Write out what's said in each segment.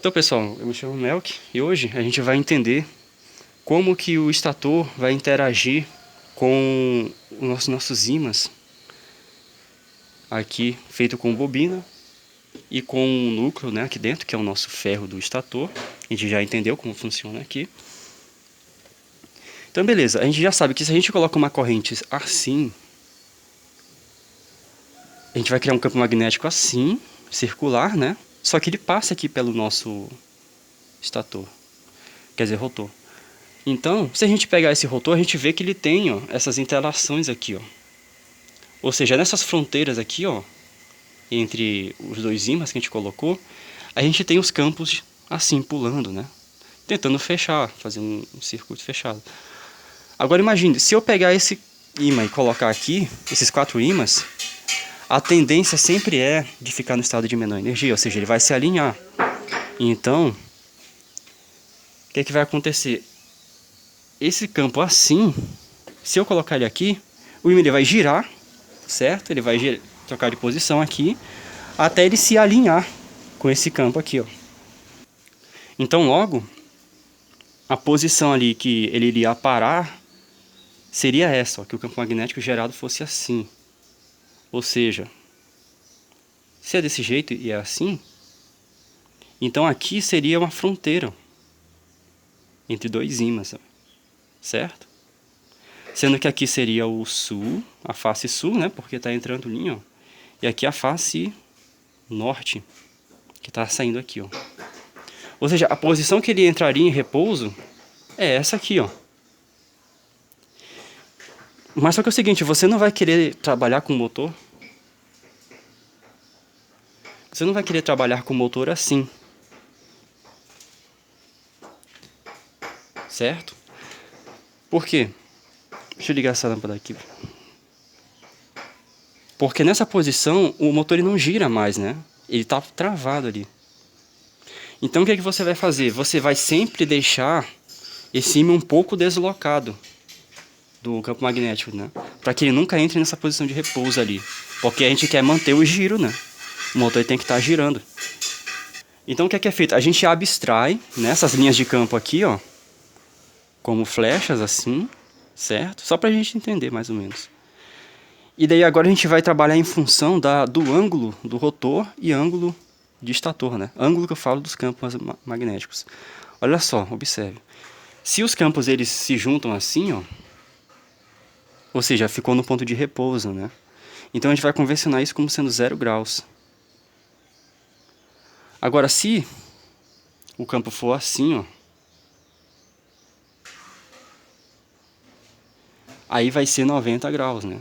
Então, pessoal, eu me chamo Melk e hoje a gente vai entender como que o estator vai interagir com os nossos ímãs aqui, feito com bobina e com o núcleo, né, aqui dentro, que é o nosso ferro do estator. A gente já entendeu como funciona aqui. Então, beleza, a gente já sabe que se a gente coloca uma corrente assim, a gente vai criar um campo magnético assim, circular, né? Só que ele passa aqui pelo nosso estator, quer dizer, rotor. Então, se a gente pegar esse rotor, a gente vê que ele tem, ó, essas interações aqui, ó. Ou seja, nessas fronteiras aqui, ó, entre os dois ímãs que a gente colocou, a gente tem os campos assim, pulando, né? Tentando fechar, fazer um circuito fechado. Agora imagine, se eu pegar esse ímã e colocar aqui, esses 4 ímãs, a tendência sempre é de ficar no estado de menor energia, ou seja, ele vai se alinhar. Então, o que é que vai acontecer? Esse campo assim, se eu colocar ele aqui, o ímã ele vai girar, certo? Ele vai trocar de posição aqui, até ele se alinhar com esse campo aqui, ó. Então, logo, a posição ali que ele iria parar seria essa, ó, que o campo magnético gerado fosse assim. Ou seja, se é desse jeito e é assim, então aqui seria uma fronteira entre dois ímãs, certo? Sendo que aqui seria o sul, a face sul, né? Porque está entrando linha, ó. E aqui a face norte, que está saindo aqui, ó. Ou seja, a posição que ele entraria em repouso é essa aqui, ó. Mas só que é o seguinte, você não vai querer trabalhar com motor. Você não vai querer trabalhar com motor assim. Certo? Por quê? Deixa eu ligar essa lâmpada aqui. Porque nessa posição o motor ele não gira mais, né? Ele está travado ali. Então o que é que você vai fazer? Você vai sempre deixar esse ímã um pouco deslocado do campo magnético, né? Para que ele nunca entre nessa posição de repouso ali. Porque a gente quer manter o giro, né? O motor tem que estar girando. Então o que é feito? A gente abstrai nessas linhas de campo aqui, ó, como flechas assim, certo? Só para a gente entender mais ou menos. E daí agora a gente vai trabalhar em função do ângulo do rotor e ângulo de estator, né? Ângulo que eu falo dos campos magnéticos. Olha só, observe. Se os campos eles se juntam assim, ó, ou seja, ficou no ponto de repouso, né? Então a gente vai convencionar isso como sendo 0 graus. Agora, se o campo for assim, ó, aí vai ser 90 graus, né?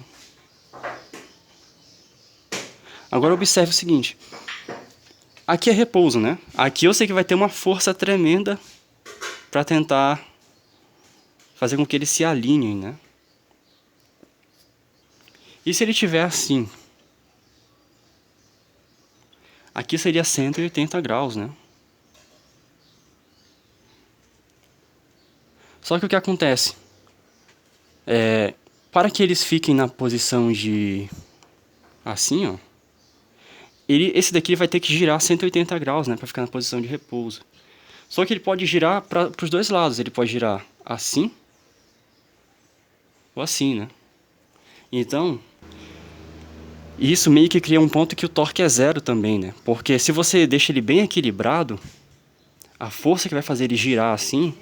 Agora observe o seguinte. Aqui é repouso, né? Aqui eu sei que vai ter uma força tremenda para tentar fazer com que eles se alinhem, né? E se ele estiver assim? Aqui seria 180 graus, né? Só que o que acontece? Para que eles fiquem na posição de assim, ó, esse daqui vai ter que girar 180 graus, né, para ficar na posição de repouso. Só que ele pode girar para os dois lados, ele pode girar assim ou assim, né? Então, isso meio que cria um ponto que o torque é 0 também, né? Porque se você deixa ele bem equilibrado, a força que vai fazer ele girar assim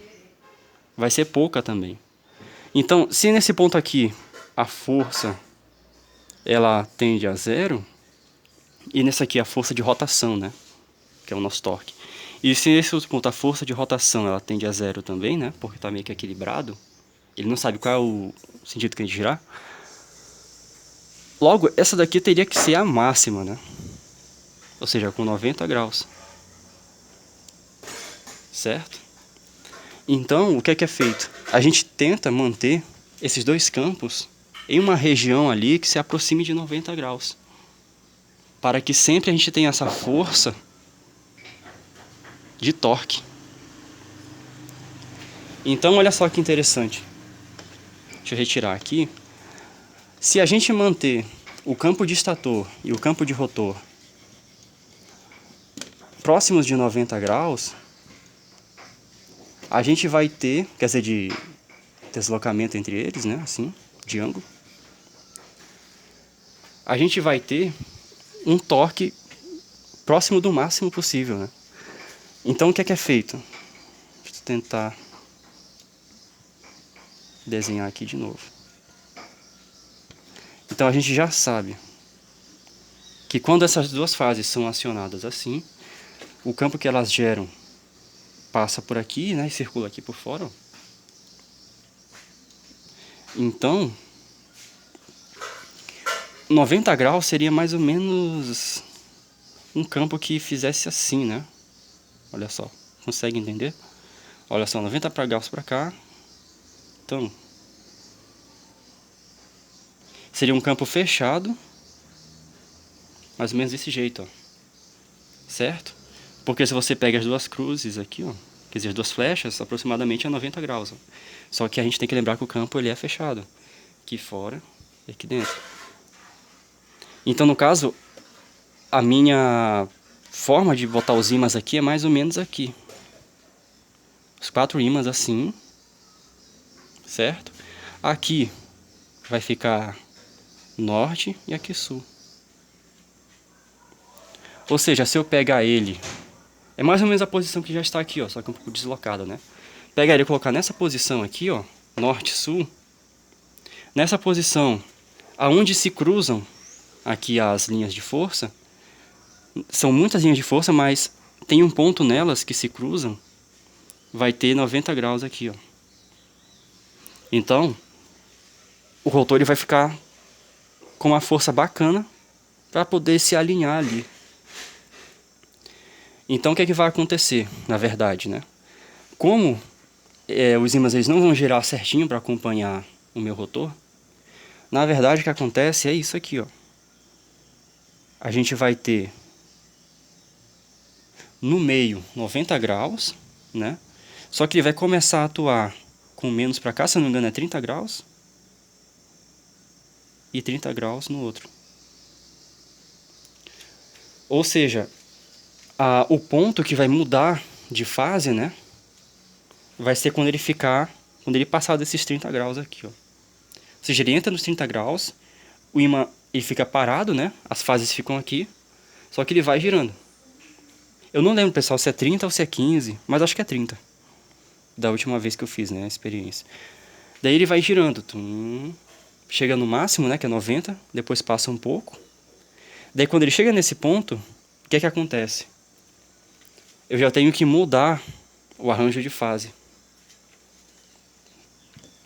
vai ser pouca também. Então, se nesse ponto aqui a força ela tende a 0, e nessa aqui a força de rotação, né, que é o nosso torque. E se nesse outro ponto a força de rotação ela tende a 0 também, né, porque está meio que equilibrado, ele não sabe qual é o sentido que a gente girar. Logo, essa daqui teria que ser a máxima, né? Ou seja, com 90 graus. Certo? Então, o que é feito? A gente tenta manter esses dois campos em uma região ali que se aproxime de 90 graus. Para que sempre a gente tenha essa força de torque. Então, olha só que interessante. Deixa eu retirar aqui. Se a gente manter o campo de estator e o campo de rotor próximos de 90 graus, a gente vai ter, quer dizer, de deslocamento entre eles, né, assim, de ângulo, a gente vai ter um torque próximo do máximo possível, né? Então o que é feito? Deixa eu tentar desenhar aqui de novo. Então a gente já sabe que quando essas duas fases são acionadas assim, o campo que elas geram passa por aqui, né, e circula aqui por fora, ó. Então 90 graus seria mais ou menos um campo que fizesse assim, né? Olha só, consegue entender? Olha só, 90 graus para cá. Então, seria um campo fechado, mais ou menos desse jeito, ó. Certo? Porque se você pega as duas cruzes aqui, ó, quer dizer, as duas flechas, aproximadamente é 90 graus, ó. Só que a gente tem que lembrar que o campo ele é fechado, aqui fora e aqui dentro. Então, no caso, a minha forma de botar os ímãs aqui é mais ou menos aqui. Os 4 ímãs assim, certo? Aqui vai ficar norte e aqui sul. Ou seja, se eu pegar ele, é mais ou menos a posição que já está aqui, ó, só que um pouco deslocada, né? Pegar ele e colocar nessa posição aqui, ó, norte-sul. Nessa posição, aonde se cruzam aqui as linhas de força, são muitas linhas de força, mas tem um ponto nelas que se cruzam, vai ter 90 graus aqui, ó. Então, o rotor ele vai ficar com uma força bacana para poder se alinhar ali. Então, o que é que vai acontecer, na verdade, né? Como os ímãs eles não vão girar certinho para acompanhar o meu rotor, na verdade, o que acontece é isso aqui, ó. A gente vai ter no meio 90 graus, né? Só que ele vai começar a atuar com menos para cá, se não me engano é 30 graus. E 30 graus no outro. Ou seja, o ponto que vai mudar de fase, né? Vai ser quando ele passar desses 30 graus aqui, ó. Ou seja, ele entra nos 30 graus, o ímã ele fica parado, né? As fases ficam aqui, só que ele vai girando. Eu não lembro, pessoal, se é 30 ou se é 15, mas acho que é 30. Da última vez que eu fiz, né, a experiência. Daí ele vai girando, chega no máximo, né, que é 90, depois passa um pouco. Daí quando ele chega nesse ponto, o que é que acontece? Eu já tenho que mudar o arranjo de fase.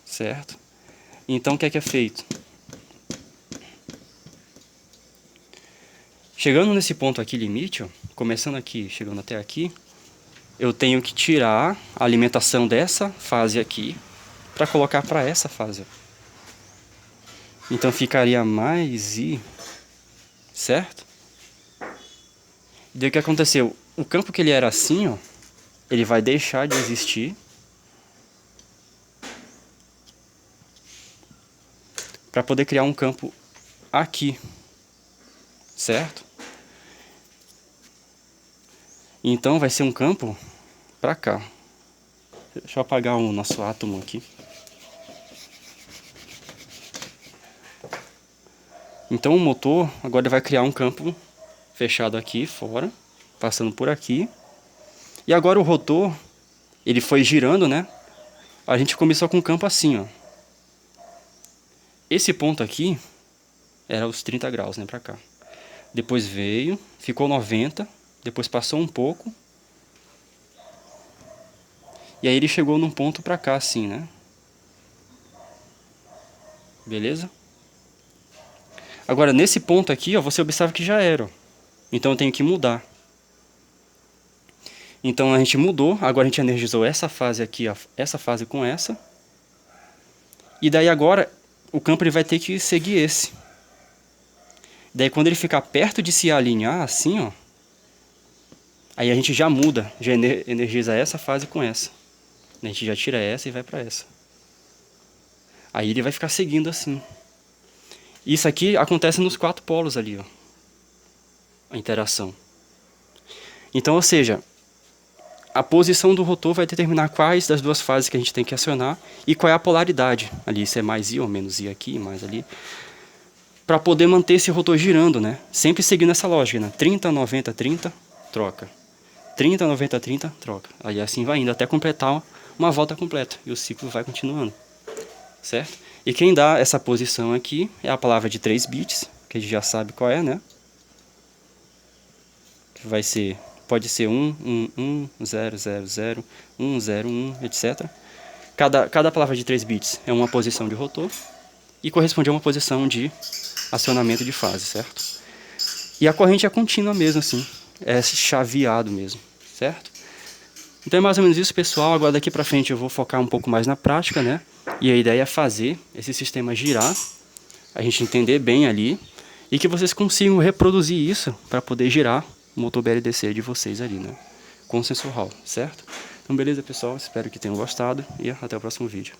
Certo? Então o que é feito? Chegando nesse ponto aqui limite, ó, começando aqui, chegando até aqui, eu tenho que tirar a alimentação dessa fase aqui para colocar para essa fase. Então ficaria mais I, certo? Daí o que aconteceu? O campo que ele era assim, ó, ele vai deixar de existir para poder criar um campo aqui, certo? Então vai ser um campo para cá. Deixa eu apagar o nosso átomo aqui. Então o motor agora vai criar um campo fechado aqui fora, passando por aqui. E agora o rotor, ele foi girando, né? A gente começou com um campo assim, ó. Esse ponto aqui era os 30 graus, né, pra cá. Depois veio, ficou 90, depois passou um pouco. E aí ele chegou num ponto pra cá assim, né? Beleza? Agora nesse ponto aqui, ó, você observa que já era, ó. Então eu tenho que mudar. Então a gente mudou, agora a gente energizou essa fase aqui, ó, essa fase com essa. E daí agora o campo ele vai ter que seguir esse. Daí quando ele ficar perto de se alinhar assim, ó, aí a gente já muda, já energiza essa fase com essa. A gente já tira essa e vai para essa. Aí ele vai ficar seguindo assim. Isso aqui acontece nos 4 polos ali, ó. A interação. Então, ou seja, a posição do rotor vai determinar quais das duas fases que a gente tem que acionar e qual é a polaridade ali, se é mais I ou menos I aqui, mais ali, para poder manter esse rotor girando, né? Sempre seguindo essa lógica, né? 30, 90, 30, troca. 30, 90, 30, troca. Aí assim vai indo até completar uma volta completa e o ciclo vai continuando, certo? E quem dá essa posição aqui é a palavra de 3 bits, que a gente já sabe qual é, né? Que vai ser, pode ser 1, 1, 1, 0, 0, 0, 1, 0, 1, etc. Cada palavra de 3 bits é uma posição de rotor e corresponde a uma posição de acionamento de fase, certo? E a corrente é contínua mesmo, assim, é chaveado mesmo, certo? Então é mais ou menos isso, pessoal. Agora daqui pra frente eu vou focar um pouco mais na prática, né? E a ideia é fazer esse sistema girar, a gente entender bem ali, e que vocês consigam reproduzir isso para poder girar o motor BLDC de vocês ali, né? Com o sensor Hall, certo? Então beleza, pessoal? Espero que tenham gostado e até o próximo vídeo.